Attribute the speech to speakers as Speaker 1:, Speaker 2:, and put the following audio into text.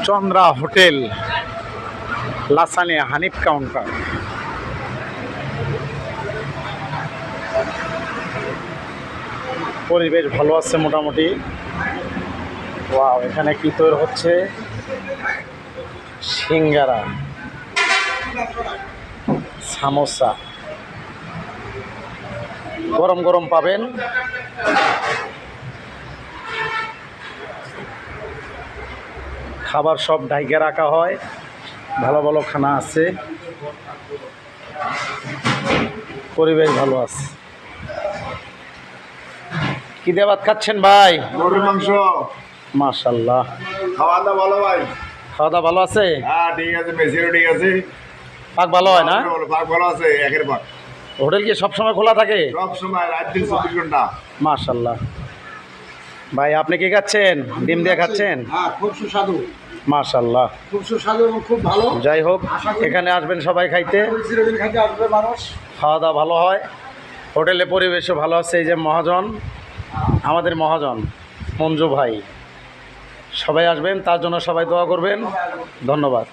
Speaker 1: Chandra hotel, লাসানে Hanif counter. পরিবেশ ভালো আছে মোটামুটি। ওয়াও, এখানে কি তৈরি হচ্ছে? সিঙ্গারা, সামোসা গরম গরম পাবেন। খাবার সব ঢাইকে রাখা হয়, ভালো ভালো খানা আছে, পরিবেশ ভালো আছে। কি দিয়ে ভাত খাচ্ছেন ভাই?
Speaker 2: গরুর মাংস।
Speaker 1: মাশাআল্লাহ,
Speaker 2: খাওয়া দাওয়া ভালো ভাই?
Speaker 1: খাওয়া দাওয়া ভালো আছে?
Speaker 2: হ্যাঁ ঠিক আছে, মেসিও ঠিক আছে।
Speaker 1: পাক ভালো হয় না?
Speaker 2: পাক ভালো আছে, একের পাক।
Speaker 1: হোটেল কি সবসময় খোলা থাকে?
Speaker 2: সব সময়, রাত দিন 24 ঘন্টা।
Speaker 1: মাশাআল্লাহ। ভাই আপনি কি খাচ্ছেন? ডিম দিয়ে খাচ্ছেন?
Speaker 3: হ্যাঁ, খুব সুস্বাদু।
Speaker 1: মাশাআল্লাহ,
Speaker 3: খুব সুস্বাদু এবং খুব ভালো।
Speaker 1: যাই হোক, এখানে আসবেন সবাই খাইতে,
Speaker 3: চিরদিন খাইতে আসবে মানুষ।
Speaker 1: খাওয়া দাওয়া ভালো হয়, হোটেলে পরিবেশও ভালো আছে। এই যে মহাজন, আমাদের মহাজন মঞ্জু ভাই, সবাই আসবেন, তার জন্য সবাই দোয়া করবেন। ধন্যবাদ।